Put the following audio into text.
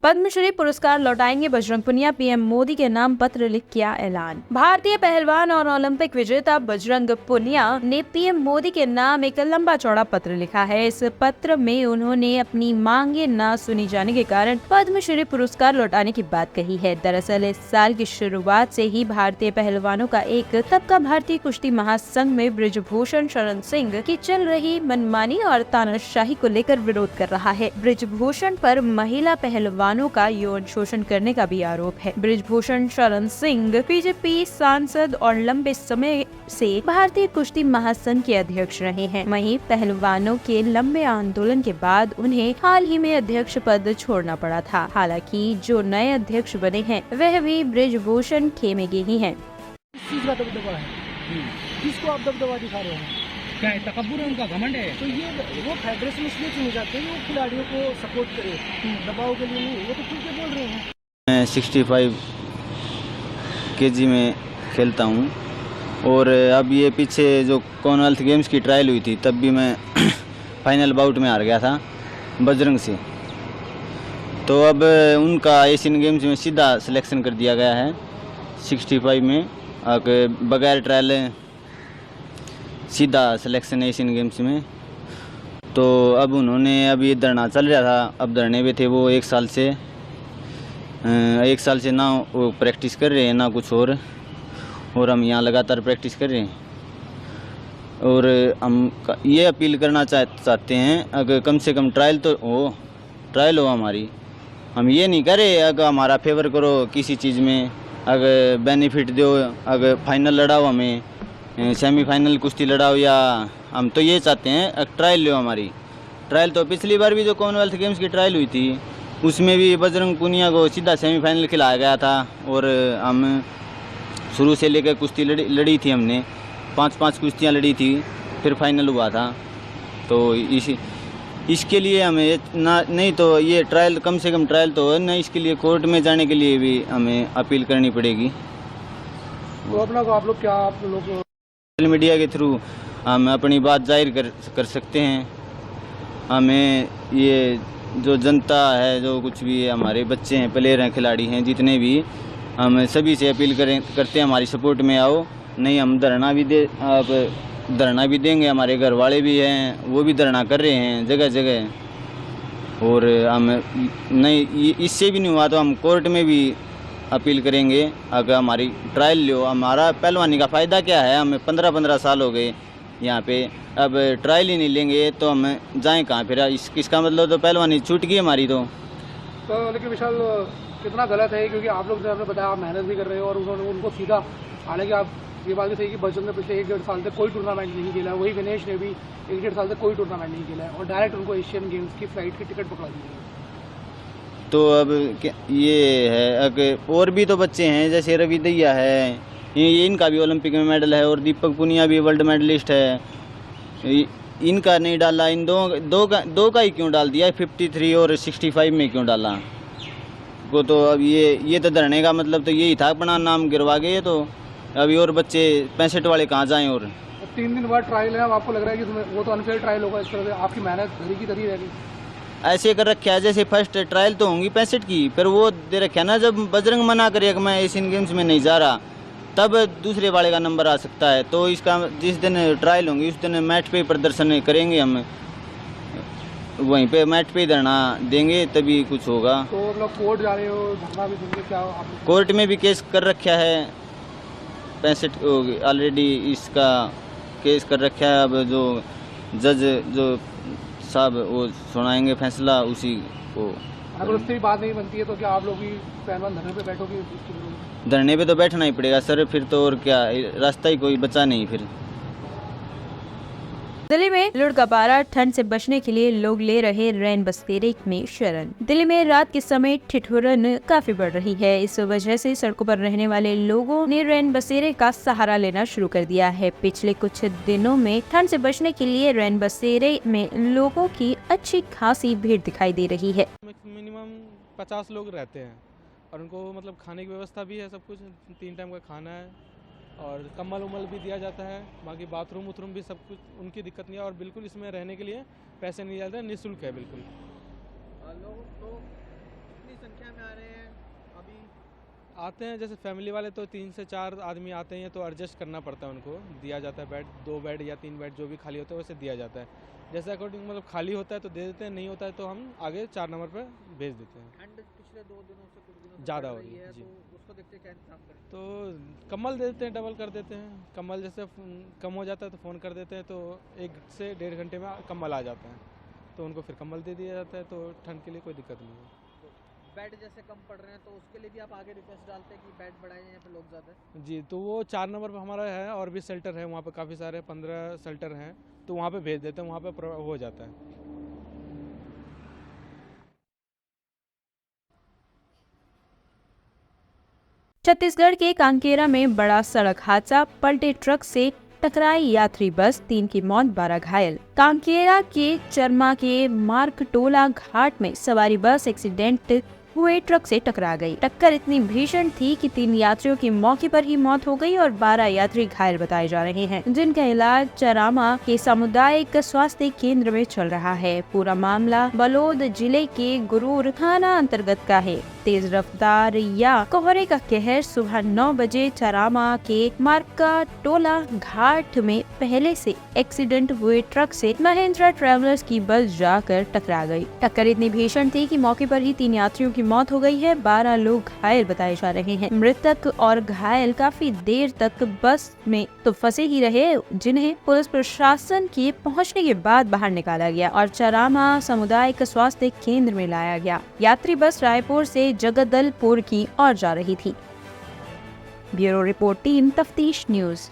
पद्मश्री पुरस्कार लौटाएंगे बजरंग पुनिया, पीएम मोदी के नाम पत्र लिख किया ऐलान। भारतीय पहलवान और ओलंपिक विजेता बजरंग पुनिया ने पीएम मोदी के नाम एक लंबा चौड़ा पत्र लिखा है। इस पत्र में उन्होंने अपनी मांगे न सुनी जाने के कारण पद्मश्री पुरस्कार लौटाने की बात कही है। दरअसल इस साल की शुरुआत से ही भारतीय पहलवानों का एक तबका भारतीय कुश्ती महासंघ में बृजभूषण शरण सिंह की चल रही मनमानी और तानाशाही को लेकर विरोध कर रहा है। बृजभूषण पर महिला पहलवान का यौन शोषण करने का भी आरोप है। बृजभूषण शरण सिंह बीजेपी सांसद और लंबे समय से भारतीय कुश्ती महासंघ के अध्यक्ष रहे हैं। वहीं पहलवानों के लंबे आंदोलन के बाद उन्हें हाल ही में अध्यक्ष पद छोड़ना पड़ा था। हालांकि जो नए अध्यक्ष बने हैं वह भी बृजभूषण खेमे के ही हैं। किसको आप दबदबा दिखा रहे हैं? क्या है, तकब्बुर है उनका, घमंड है। तो ये वो फेडरेशन इसलिए चुने जाते हैं वो खिलाड़ियों को सपोर्ट करे, दबाव के लिए नहीं। वो तो खुल के बोल रहे हैं। मैं 65 केजी में खेलता हूँ और अब ये पीछे जो कॉमनवेल्थ गेम्स की ट्रायल हुई थी तब भी मैं फाइनल बाउट में हार गया था बजरंग से। तो अब उनका एशियन गेम्स में सीधा सिलेक्शन कर दिया गया है 65 में, बगैर ट्रायल सीधा सिलेक्शन एशियन गेम्स में। तो अब उन्होंने, अब ये धरना चल रहा था, अब धरने पे थे वो एक साल से ना वो प्रैक्टिस कर रहे हैं ना कुछ और हम यहाँ लगातार प्रैक्टिस कर रहे हैं। और हम ये अपील करना चाहते हैं अगर कम से कम ट्रायल हो हमारी। हम ये नहीं करें अगर हमारा फेवर करो किसी चीज़ में, अगर बेनिफिट दो, अगर फाइनल लड़ाओ, हमें सेमीफाइनल कुश्ती लड़ाओ, या हम तो ये चाहते हैं ट्रायल लो हमारी। ट्रायल तो पिछली बार भी जो कॉमनवेल्थ गेम्स की ट्रायल हुई थी उसमें भी बजरंग पुनिया को सीधा सेमीफाइनल खिलाया गया था और हम शुरू से लेकर कुश्ती लड़ी थी। हमने 5 कुश्तियाँ लड़ी थी, फिर फाइनल हुआ था। तो इसके लिए हमें नहीं तो ये ट्रायल, कम से कम ट्रायल तो है ना, इसके लिए कोर्ट में जाने के लिए भी हमें अपील करनी पड़ेगी। तो आप लोग सोशल मीडिया के थ्रू हम अपनी बात जाहिर कर सकते हैं। हमें ये जो जनता है, जो कुछ भी है, हमारे बच्चे हैं, प्लेयर हैं, खिलाड़ी हैं, जितने भी, हम सभी से अपील करते हैं हमारी सपोर्ट में आओ। नहीं हम धरना भी देंगे, हमारे घर वाले भी हैं वो भी धरना कर रहे हैं जगह जगह। और हम नहीं, इससे भी नहीं हुआ तो हम कोर्ट में भी अपील करेंगे। अगर हमारी ट्रायल लो, हमारा पहलवानी का फ़ायदा क्या है? हमें 15 साल हो गए यहाँ पे, अब ट्रायल ही नहीं लेंगे तो हम जाएं कहाँ फिर? इसका मतलब तो पहलवानी छूट गई हमारी। तो लेकिन विशाल कितना गलत है, क्योंकि आप लोग, जैसे आपने बताया, आप मेहनत भी कर रहे हो और उन्होंने उनको सीधा, हालांकि आप ये बात भी सही कि बजरंग ने पिछले 1-1.5 साल तक कोई टूर्नामेंट नहीं खेला है, वही विनेश ने भी 1-1.5 साल तक कोई टूर्नामेंट नहीं खेला है और डायरेक्ट उनको एशियन गेम्स की फ्लाइट की टिकट पकड़ा दी है। तो अब ये है, अगर और भी तो बच्चे हैं जैसे रवि दहिया है, ये इनका भी ओलंपिक में मेडल है, और दीपक पुनिया भी वर्ल्ड मेडलिस्ट है, इनका नहीं डाला। इन दो का ही क्यों डाल दिया? 53 और 65 में क्यों डाला को? तो अब ये तो धरने का मतलब तो यही था, अपना नाम गिरवा गए। तो अभी और बच्चे 65 वाले कहाँ जाएं? और 3 दिन बाद ट्रायल है, अब आपको लग रहा है कि वो तो अनफेयर ट्रायल होगा? इस तरह से आपकी मेहनत धरी की धरी रहेगी। ऐसे कर रखा है जैसे फर्स्ट ट्रायल तो होंगी 65 की, फिर वो दे रखा है ना, जब बजरंग मना करे कि मैं एशियन गेम्स में नहीं जा रहा, तब दूसरे वाले का नंबर आ सकता है। तो इसका जिस दिन ट्रायल होंगी उस दिन मैच पे प्रदर्शन करेंगे, हम वहीं पे मैच पे धरना देंगे, तभी कुछ होगा। तो लोग कोर्ट जा रहे हो, धरना भी देंगे क्या? कोर्ट में भी केस कर रखा है 65 ऑलरेडी, इसका केस कर रखा है। अब जो जज जो साहब वो सुनाएंगे फैसला, उसी को। अगर उससे भी बात नहीं बनती है तो क्या आप लोग भी पहलवान धरने पे बैठोगे? धरने पे तो बैठना ही पड़ेगा सर, फिर तो और क्या, रास्ता ही कोई बचा नहीं फिर। दिल्ली में लुढ़कपारा, ठंड से बचने के लिए लोग ले रहे रैन बसेरे में शरण। दिल्ली में रात के समय ठिठुरन काफी बढ़ रही है। इस वजह से सड़कों पर रहने वाले लोगों ने रैन बसेरे का सहारा लेना शुरू कर दिया है। पिछले कुछ दिनों में ठंड से बचने के लिए रैन बसेरे में लोगों की अच्छी खासी भीड़ दिखाई दे रही है। मिनिमम 50 लोग रहते हैं और उनको मतलब खाने की व्यवस्था भी है, सब कुछ 3 टाइम का खाना है और कम्बल उम्बल भी दिया जाता है। बाकी बाथरूम उथरूम भी सब कुछ, उनकी दिक्कत नहीं है। और बिल्कुल इसमें रहने के लिए पैसे नहीं जाते, निःशुल्क है बिल्कुल। लोग तो संख्या में आ रहे हैं अभी? आते हैं जैसे फैमिली वाले तो 3 से 4 आदमी आते हैं तो एडजस्ट करना पड़ता है उनको, दिया जाता है बेड, 2 बेड या 3 बेड जो भी खाली होता है वैसे दिया जाता है। जैसे अकॉर्डिंग मतलब खाली होता है तो दे देते हैं, नहीं होता है तो हम आगे 4 नंबर पे भेज देते हैं। ठंड पिछले 2 दिनों से कुछ दिनों से ज़्यादा बढ़ हो रही है, जी। तो उसको देखते क्या इंतजाम करें? तो कम्बल दे देते हैं, डबल कर देते हैं। कम्बल जैसे कम हो जाता है तो फ़ोन कर देते हैं तो 1 से 1.5 घंटे में कम्बल आ जाता है, तो उनको फिर कम्बल दे दिया जाता है, तो ठंड के लिए कोई दिक्कत नहीं है। बेड जैसे कम पड़ रहे हैं तो उसके लिए भी आप आगे रिक्वेस्ट डालते हैं कि बेड बढ़ाएं, यहाँ पे लोग ज़्यादा हैं? जी, तो वो 4 नंबर पे हमारा है और भी शेल्टर है, वहाँ पे काफ़ी सारे 15 शेल्टर हैं, तो वहाँ पे भेज देते हैं, वहाँ पे हो जाता है। छत्तीसगढ़ के कांकेरा में बड़ा सड़क हादसा, पलटे ट्रक से टकराई यात्री बस, 3 की मौत, 12 घायल। कांकेरा के चरमा के मार्कटोला घाट में सवारी बस एक्सीडेंट हुए ट्रक से टकरा गई। टक्कर इतनी भीषण थी कि 3 यात्रियों की मौके पर ही मौत हो गई और 12 यात्री घायल बताए जा रहे हैं, जिनका इलाज चरामा के सामुदायिक स्वास्थ्य केंद्र में चल रहा है। पूरा मामला बलोद जिले के गुरूर थाना अंतर्गत का है। तेज रफ्तार या कोहरे का कहर सुबह 9 बजे चरामा के मार्कटोला घाट में पहले से एक्सीडेंट हुए ट्रक से महिंद्रा ट्रेवलर्स की बस जाकर टकरा गई। टक्कर इतनी भीषण थी कि मौके पर ही 3 यात्रियों की मौत हो गई है, 12 लोग घायल बताए जा रहे हैं। मृतक और घायल काफी देर तक बस में तो फंसे ही रहे, जिन्हें पुलिस प्रशासन के पहुंचने के बाद बाहर निकाला गया और चरामा सामुदायिक स्वास्थ्य केंद्र में लाया गया। यात्री बस रायपुर से जगदलपुर की ओर जा रही थी। ब्यूरो रिपोर्ट टीम तफ्तीश न्यूज।